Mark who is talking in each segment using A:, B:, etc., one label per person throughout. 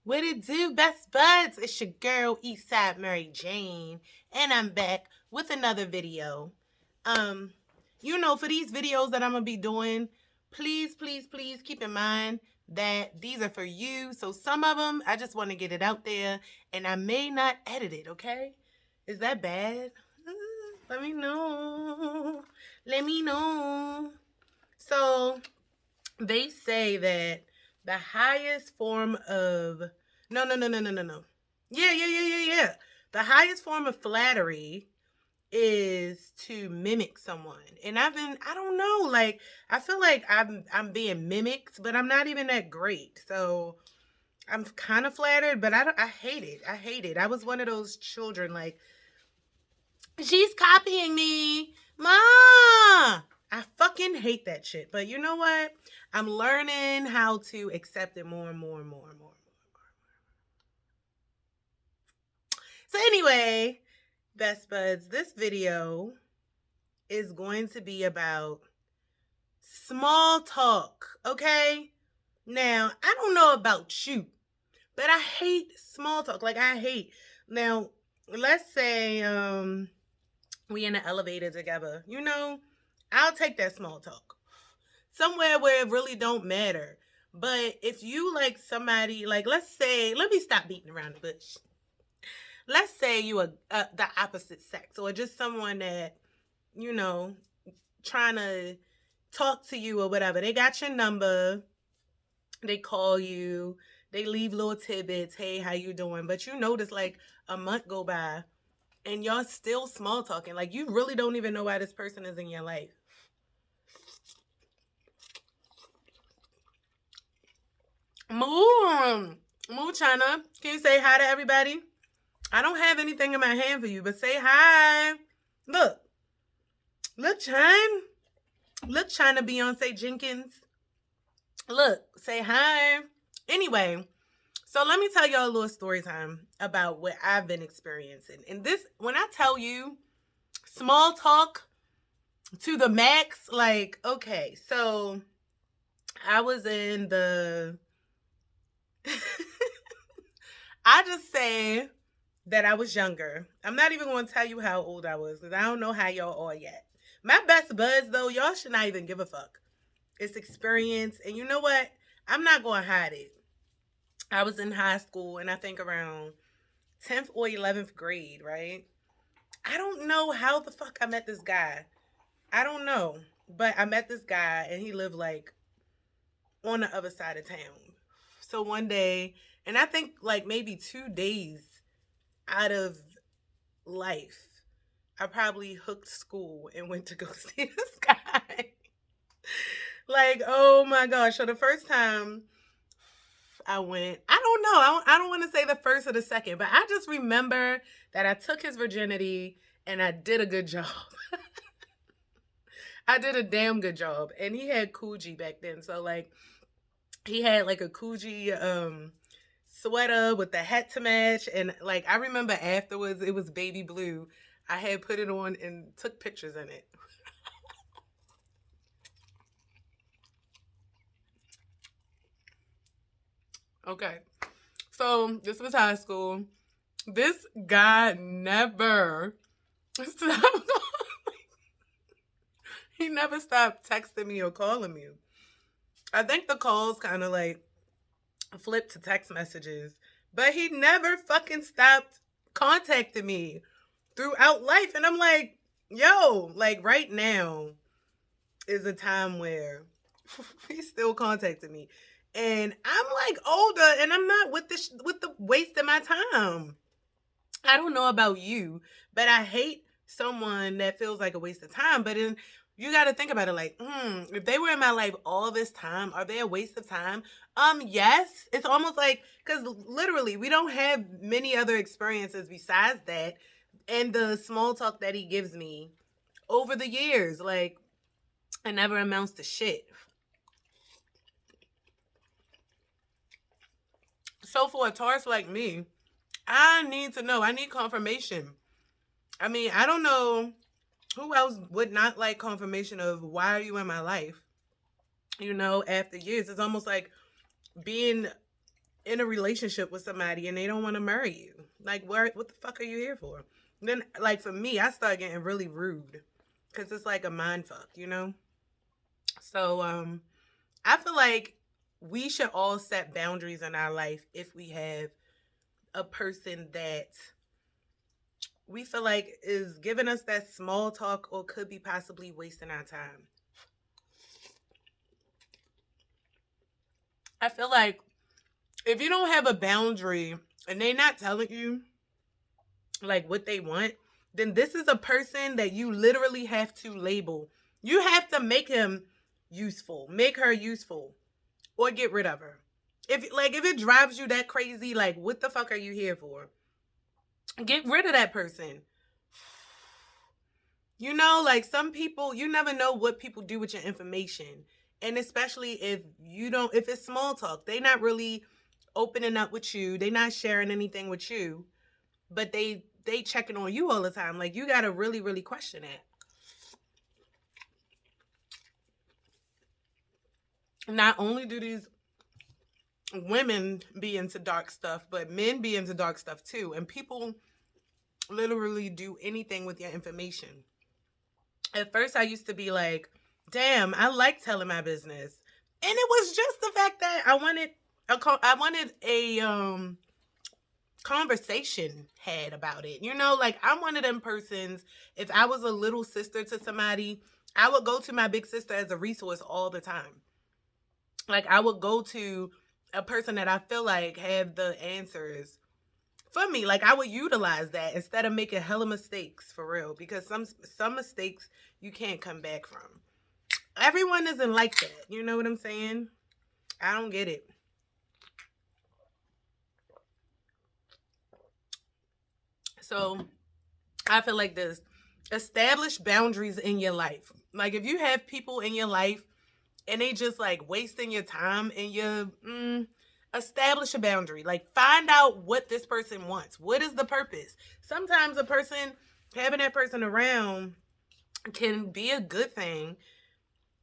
A: What it do, best buds? It's your girl, Eastside Mary Jane, and I'm back with another video. Um, for these videos that I'm gonna be doing, please, please, please keep in mind that these are for you. So some of them, I just want to get it out there, and I may not edit it. Okay? Is that bad? Let me know. Let me know. So they say that the highest form of no. Yeah. The highest form of flattery is to mimic someone. And I don't know, like I feel like I'm being mimicked, but I'm not even that great. So I'm kind of flattered, but I hate it. I hate it. I was one of those children like she's copying me. Ma! I fucking hate that shit. But you know what? I'm learning how to accept it more and more and more and more. So anyway, best buds, this video is going to be about small talk, okay? Now, I don't know about you, but I hate small talk. Like I hate. Now, let's say we in the elevator together. I'll take that small talk. Somewhere where it really don't matter. But if you like somebody, like let's say, let me stop beating around the bush. Let's say you are the opposite sex or just someone that, trying to talk to you or whatever. They got your number. They call you. They leave little tidbits. Hey, how you doing? But you notice like a month go by and y'all still small talking. Like you really don't even know why this person is in your life. Moo China. Can you say hi to everybody? I don't have anything in my hand for you, but say hi. Look China. Look China Beyonce Jenkins. Look, say hi. Anyway, so let me tell y'all a little story time about what I've been experiencing. And this, when I tell you small talk to the max, like, okay, so I was in the I just say that I was younger. I'm not even going to tell you how old I was because I don't know how y'all are yet. My best buds, though, y'all should not even give a fuck. It's experience. And you know what? I'm not going to hide it. I was in high school and I think around 10th or 11th grade, right? I don't know how the fuck I met this guy. I don't know. But I met this guy and he lived like on the other side of town. So one day, and I think like maybe 2 days out of life, I probably hooked school and went to go see this guy. Like, oh my gosh. So the first time I went, I don't know. I don't want to say the first or the second, but I just remember that I took his virginity and I did a good job. I did a damn good job. And he had Coogee back then. So like he had like a Coogee sweater with the hat to match. And like I remember afterwards it was baby blue. I had put it on and took pictures in it. Okay. So this was high school. This guy never stopped. He never stopped texting me or calling me. I think the calls kind of like flipped to text messages, but he never fucking stopped contacting me throughout life. And I'm like, yo, like right now is a time where he's still contacting me. And I'm like older and I'm not with the waste of my time. I don't know about you, but I hate someone that feels like a waste of time. But you got to think about it like, if they were in my life all this time, are they a waste of time? Yes. It's almost like, because literally we don't have many other experiences besides that. And the small talk that he gives me over the years, like, it never amounts to shit. So for a Taurus like me, I need to know. I need confirmation. I mean, I don't know who else would not like confirmation of why are you in my life? After years. It's almost like being in a relationship with somebody and they don't want to marry you. Like, what the fuck are you here for? Then, like, for me, I start getting really rude because it's like a mind fuck, you know? So, I feel like we should all set boundaries in our life if we have a person that we feel like is giving us that small talk or could be possibly wasting our time. I feel like if you don't have a boundary and they're not telling you like what they want, then this is a person that you literally have to label. You have to make him useful, make her useful, or get rid of her. If it drives you that crazy, like what the fuck are you here for? Get rid of that person. You know, like some people, you never know what people do with your information. And especially if it's small talk, they not really opening up with you. They not sharing anything with you, but they checking on you all the time. Like you got to really, really question it. Not only do these women be into dark stuff, but men be into dark stuff too. And people literally do anything with your information. At first, I used to be like, damn, I like telling my business. And it was just the fact that I wanted a conversation had about it. You know, like I'm one of them persons, if I was a little sister to somebody, I would go to my big sister as a resource all the time. Like I would go to a person that I feel like have the answers for me. Like I would utilize that instead of making hella mistakes for real, because some mistakes you can't come back from. Everyone isn't like that. You know what I'm saying? I don't get it. So I feel like this. Establish boundaries in your life. Like if you have people in your life and they just like wasting your time and establish a boundary. Like find out what this person wants. What is the purpose? Sometimes having that person around can be a good thing.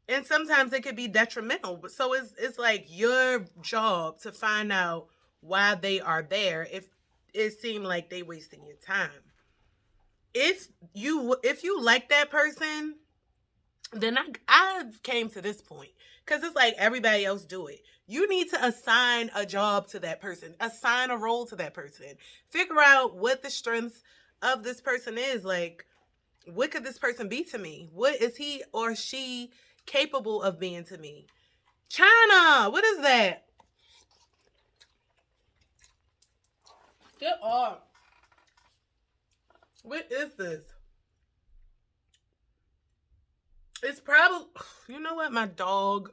A: And sometimes it could be detrimental. So it's like your job to find out why they are there if it seemed like they wasting your time. If you like that person, then I came to this point because it's like everybody else do it. You need to assign a job to that person, assign a role to that person, figure out what the strengths of this person is. Like, what could this person be to me? What is he or she capable of being to me? China, what is that? Get off. What is this? It's probably, you know what, my dog,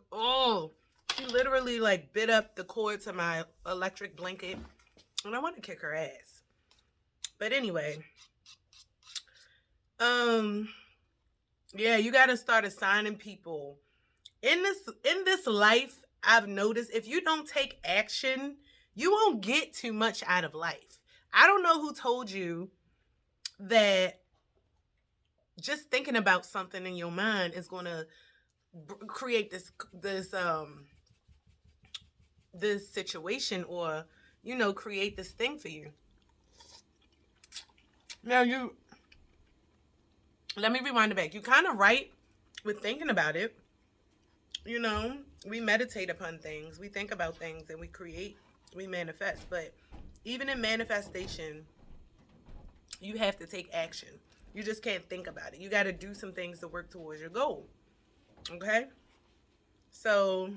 A: she literally like bit up the cord to my electric blanket and I want to kick her ass. But anyway, yeah, you got to start assigning people. In this life, I've noticed if you don't take action, you won't get too much out of life. I don't know who told you that just thinking about something in your mind is going to create this situation or, you know, create this thing for you. Now let me rewind it back. You kind of right with thinking about it. You know, we meditate upon things, we think about things, and we manifest. But even in manifestation, you have to take action. You just can't think about it. You got to do some things to work towards your goal. Okay? So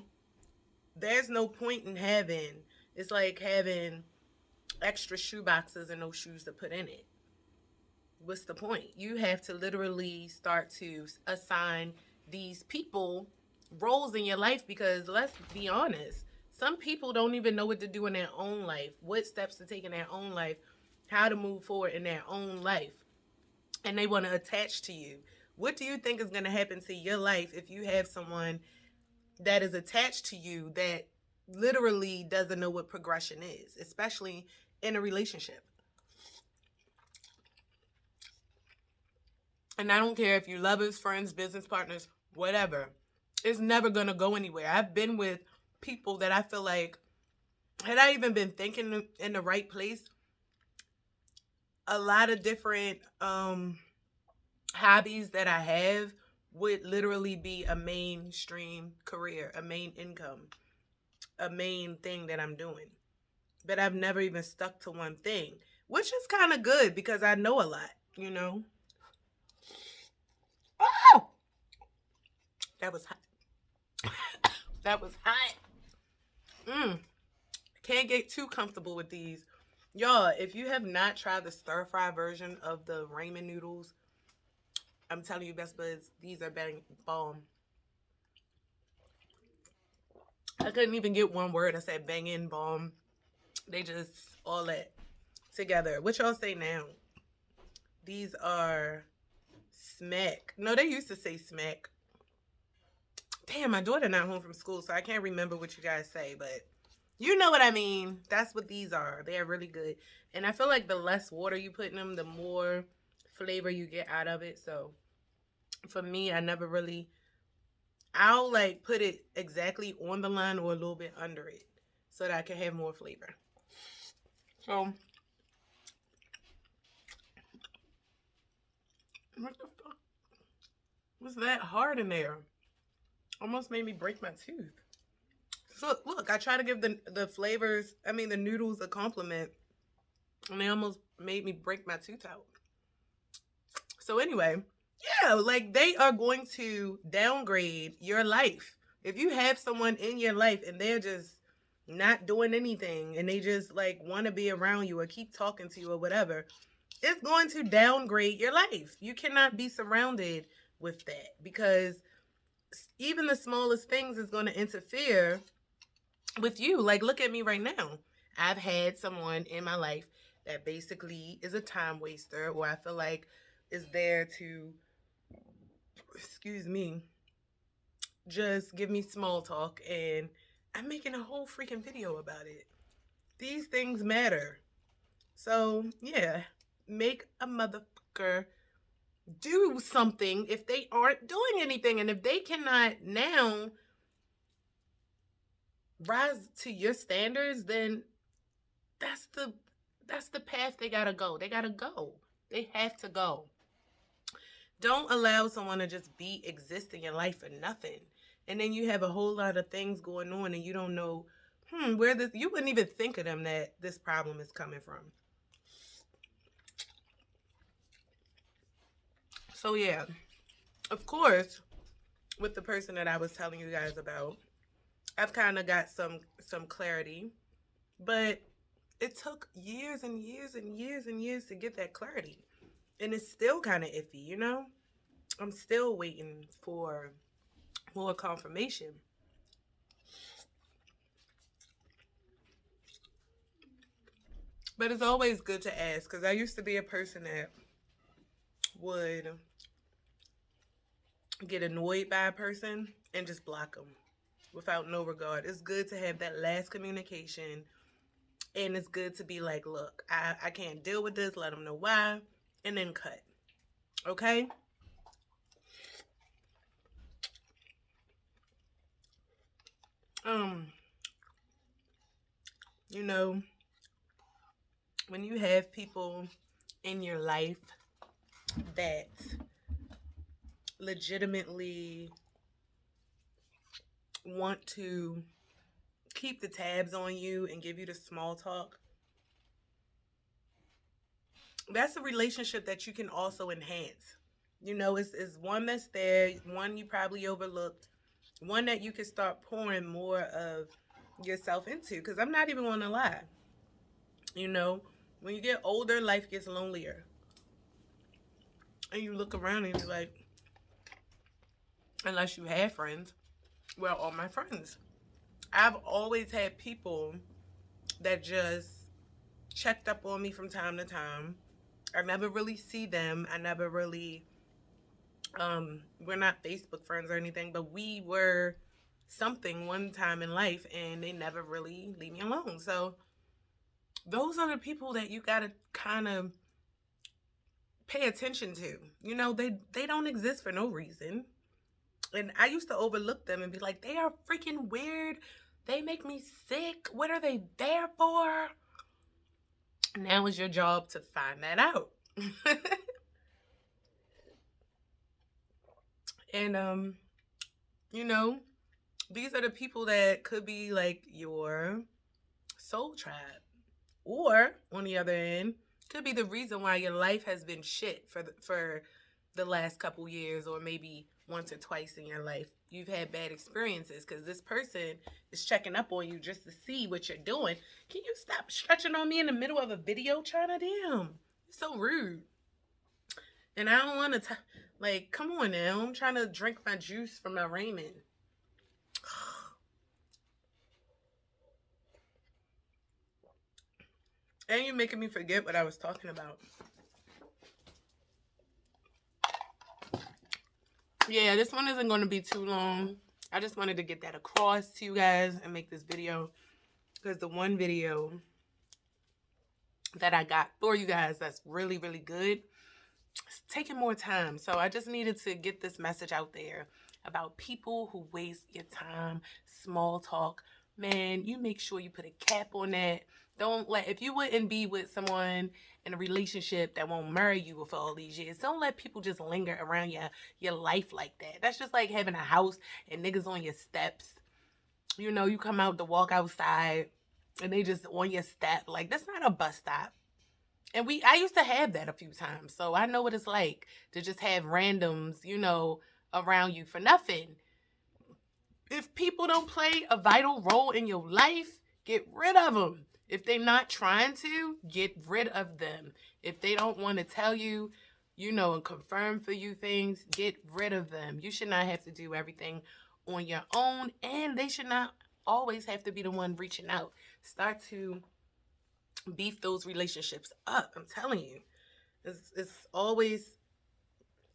A: there's no point in it's like having extra shoe boxes and no shoes to put in it. What's the point? You have to literally start to assign these people roles in your life, because let's be honest, some people don't even know what to do in their own life, what steps to take in their own life, how to move forward in their own life, and they want to attach to you. What do you think is going to happen to your life if you have someone that is attached to you that literally doesn't know what progression is, especially in a relationship? And I don't care if you're lovers, friends, business partners, whatever. It's never going to go anywhere. I've been with people that I feel like had I even been thinking in the right place, a lot of different hobbies that I have would literally be a mainstream career, a main income, a main thing that I'm doing. But I've never even stuck to one thing, which is kind of good because I know a lot, you know? Oh, that was hot. That was hot. Mm. Can't get too comfortable with these. Y'all, if you have not tried the stir fry version of the ramen noodles, I'm telling you, best buds, these are bang bomb. I couldn't even get one word. I said banging bomb. They just all that together. What y'all say now? These are smack. No, they used to say smack. Damn, my daughter not home from school, so I can't remember what you guys say, but you know what I mean. That's what these are. They are really good. And I feel like the less water you put in them, the more flavor you get out of it. So for me, I never really, I'll like put it exactly on the line or a little bit under it so that I can have more flavor. So, what the fuck was that hard in there? Almost made me break my tooth. So look, I try to give the flavors, I mean the noodles a compliment, and they almost made me break my tooth out. So anyway, yeah, like they are going to downgrade your life. If you have someone in your life and they're just not doing anything and they just like want to be around you or keep talking to you or whatever, it's going to downgrade your life. You cannot be surrounded with that because even the smallest things is going to interfere with you. Like, look at me right now. I've had someone in my life that basically is a time waster, or I feel like is there to, excuse me, just give me small talk, and I'm making a whole freaking video about it. These things matter. So, yeah, make a motherfucker do something if they aren't doing anything. And if they cannot now rise to your standards, then that's the that's the path they gotta go. They gotta go. They have to go. Don't allow someone to just be existing in life for nothing. And then you have a whole lot of things going on and you don't know, where this you wouldn't even think of them that this problem is coming from. So yeah, of course, with the person that I was telling you guys about, I've kind of got some clarity, but it took years and years and years and years to get that clarity. And it's still kind of iffy, you know? I'm still waiting for more confirmation. But it's always good to ask because I used to be a person that would get annoyed by a person and just block them without no regard. It's good to have that last communication, and it's good to be like, look, I can't deal with this, let them know why, and then cut. Okay? Um, you know, when you have people in your life that legitimately want to keep the tabs on you and give you the small talk, that's a relationship that you can also enhance. You know, it's one that's there, one you probably overlooked, one that you can start pouring more of yourself into. Because I'm not even going to lie. You know, when you get older, life gets lonelier. And you look around and you're like, unless you have friends, well, all my friends. I've always had people that just checked up on me from time to time. I never really see them. I never really, we're not Facebook friends or anything, but we were something one time in life and they never really leave me alone. So those are the people that you got to kind of pay attention to. You know, they don't exist for no reason. And I used to overlook them and be like, they are freaking weird. They make me sick. What are they there for? Now it's your job to find that out. And you know, these are the people that could be like your soul tribe. Or on the other end, could be the reason why your life has been shit for the last couple years, or maybe once or twice in your life. You've had bad experiences because this person is checking up on you just to see what you're doing. Can you stop stretching on me in the middle of a video, China? Damn, you're so rude. And I don't want to, like, come on now. I'm trying to drink my juice from my ramen. And you're making me forget what I was talking about. Yeah, this one isn't going to be too long. I just wanted to get that across to you guys and make this video. Because the one video that I got for you guys that's really, really good, it's taking more time. So I just needed to get this message out there about people who waste your time, small talk. Man, you make sure you put a cap on that. Don't let, if you wouldn't be with someone in a relationship that won't marry you for all these years, don't let people just linger around your life like that. That's just like having a house and niggas on your steps. You know, you come out to walk outside and they just on your step. Like, that's not a bus stop. And I used to have that a few times. So I know what it's like to just have randoms, you know, around you for nothing. If people don't play a vital role in your life, get rid of them. If they're not trying to, get rid of them. If they don't want to tell you, you know, and confirm for you things, get rid of them. You should not have to do everything on your own, and they should not always have to be the one reaching out. Start to beef those relationships up. I'm telling you, it's always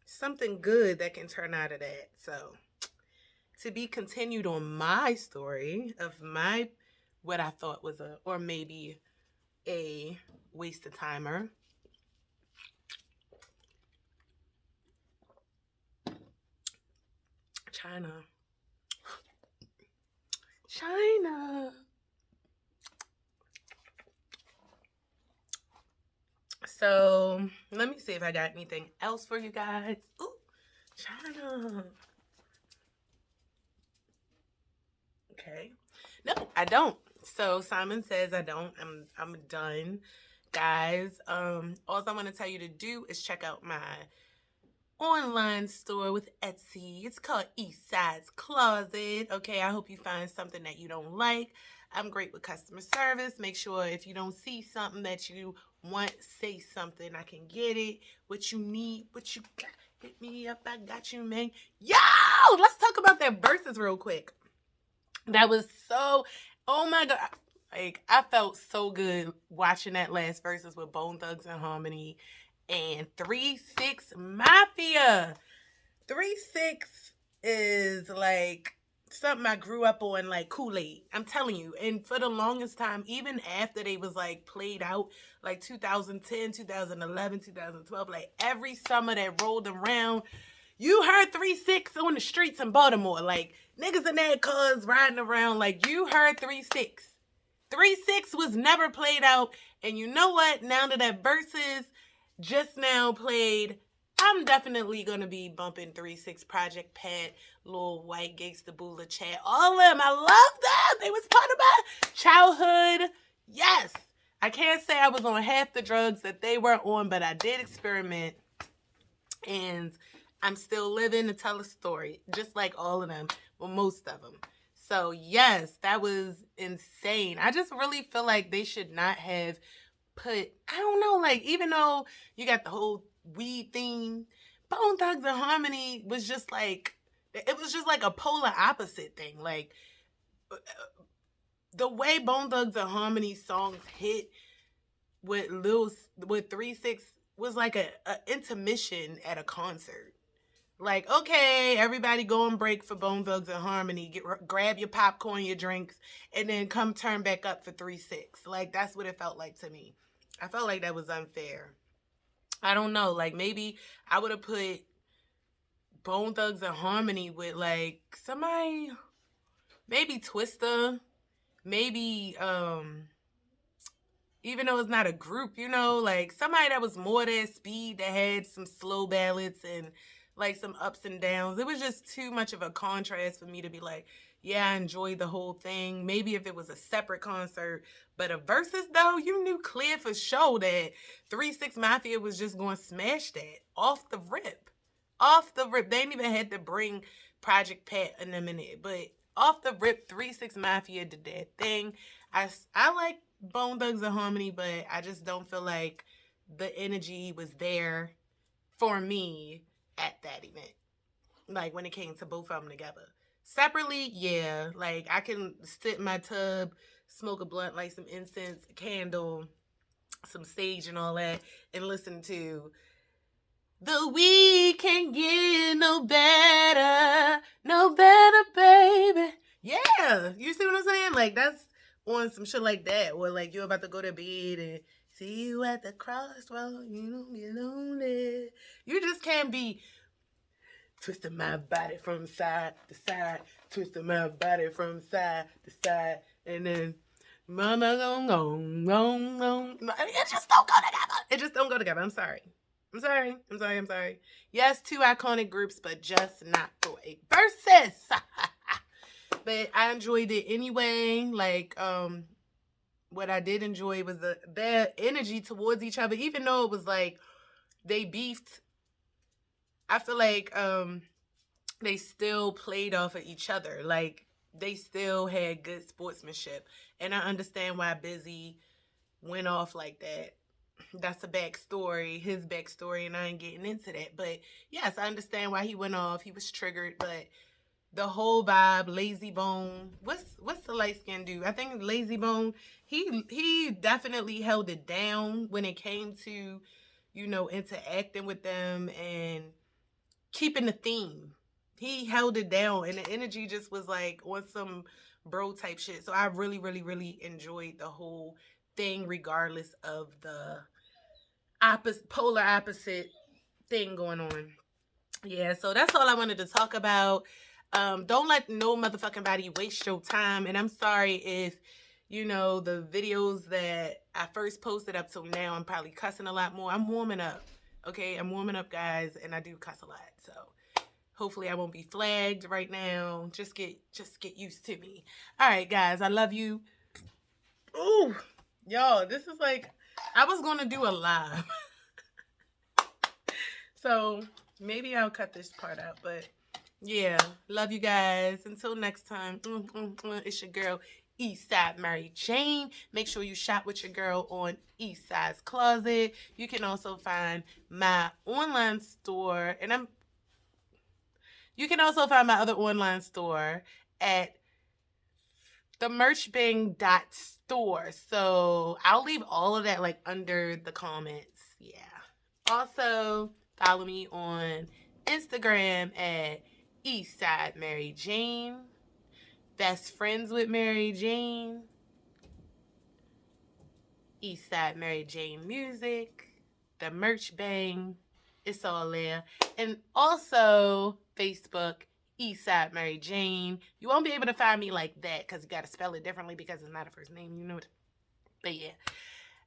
A: something good that can turn out of that. So to be continued on my story of my, what I thought was or maybe a waste of timer. China. So let me see if I got anything else for you guys. Ooh, China. Okay. No, I don't. So Simon says I don't. I'm done. Guys, all I want to tell you to do is check out my online store with Etsy. It's called Eastside's Closet. Okay, I hope you find something that you don't like. I'm great with customer service. Make sure if you don't see something that you want, say something. I can get it. What you need, what you got. Hit me up. I got you, man. Yo, let's talk about that verses real quick. That was so, oh my God. Like, I felt so good watching that last verses with Bone Thugs and Harmony and 3-6 Mafia. 3-6 is like something I grew up on, like Kool-Aid. I'm telling you. And for the longest time, even after they was like played out, like 2010, 2011, 2012, like every summer that rolled around, you heard 3-6 on the streets in Baltimore. Like, niggas in their cars riding around, like, you heard 3-6. 3-6 was never played out. And you know what? Now that verses just now played, I'm definitely going to be bumping 3-6, Project Pat, Lil White, Gangsta Boola, Chad, all of them. I love them. They was part of my childhood. Yes. I can't say I was on half the drugs that they were on, but I did experiment. And I'm still living to tell a story, just like all of them, well, most of them. So, yes, that was insane. I just really feel like they should not have put, I don't know, like, even though you got the whole weed theme, Bone Thugs and Harmony was just like, it was just like a polar opposite thing. Like, the way Bone Thugs and Harmony songs hit with 3-6 was like a intermission at a concert. Like, okay, everybody go and break for Bone Thugs and Harmony. Grab your popcorn, your drinks, and then come turn back up for 3-6. Like, that's what it felt like to me. I felt like that was unfair. I don't know. Like, maybe I would have put Bone Thugs and Harmony with, like, somebody, maybe Twista. maybe even though it's not a group, you know, like somebody that was more than speed, that had some slow ballads and like some ups and downs. It was just too much of a contrast for me to be like, yeah, I enjoyed the whole thing. Maybe if it was a separate concert, but a versus though, you knew clear for sure that 3-6 Mafia was just going to smash that off the rip. Off the rip. They didn't even had to bring Project Pat and them in it, but off the rip, 3-6 Mafia did that thing. I like Bone Thugs and Harmony, but I just don't feel like the energy was there for me at that event. Like when it came to both of them together. Separately, yeah. Like I can sit in my tub, smoke a blunt, like some incense, a candle, some sage and all that, and listen to The We Can Get No Better, No Better, Baby. Yeah, you see what I'm saying? Like that's on some shit like that, or like you're about to go to bed and see you at the crossroad, you don't get lonely. You just can't be twisting my body from side to side, twisting my body from side to side, and then mama gong. It just don't go together. It just don't go together. I'm sorry. Yes, two iconic groups, but just not for a versus. But I enjoyed it anyway. Like, what I did enjoy was their energy towards each other, even though it was like they beefed. I feel like they still played off of each other. Like they still had good sportsmanship. And I understand why Busy went off like that. That's a backstory, his backstory, and I ain't getting into that. But yes, I understand why he went off. He was triggered, but the whole vibe, Lazy Bone. What's the light skin dude? I think Lazy Bone. He definitely held it down when it came to, you know, interacting with them and keeping the theme. He held it down, and the energy just was like on some bro type shit. So I really, really, really enjoyed the whole thing, regardless of the polar opposite thing going on. Yeah, so that's all I wanted to talk about. Don't let no motherfucking body waste your time. And I'm sorry if, you know, the videos that I first posted up till now, I'm probably cussing a lot more. I'm warming up. Okay, I'm warming up, guys, and I do cuss a lot. So hopefully I won't be flagged right now. Just get used to me. All right, guys, I love you. Ooh, y'all, this is like I was gonna do a live. So maybe I'll cut this part out, but yeah, love you guys. Until next time, it's your girl, Eastside Mary Jane. Make sure you shop with your girl on Eastside's Closet. You can also find my online store, and you can also find my other online store at themerchbang.store. So I'll leave all of that like under the comments. Yeah. Also, follow me on Instagram at Eastside Mary Jane. Best friends with Mary Jane. Eastside Mary Jane Music. The Merch Bang. It's all there. And also Facebook, Eastside Mary Jane. You won't be able to find me like that because you got to spell it differently because it's not a first name, you know what? But yeah,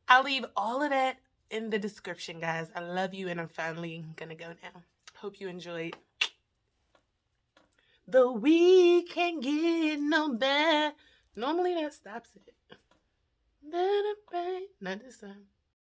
A: I'll leave all of that in the description, guys. I love you, and I'm finally gonna go now. Hope you enjoyed. The We Can Get No Better. Normally that stops it. Better, babe. Not this time.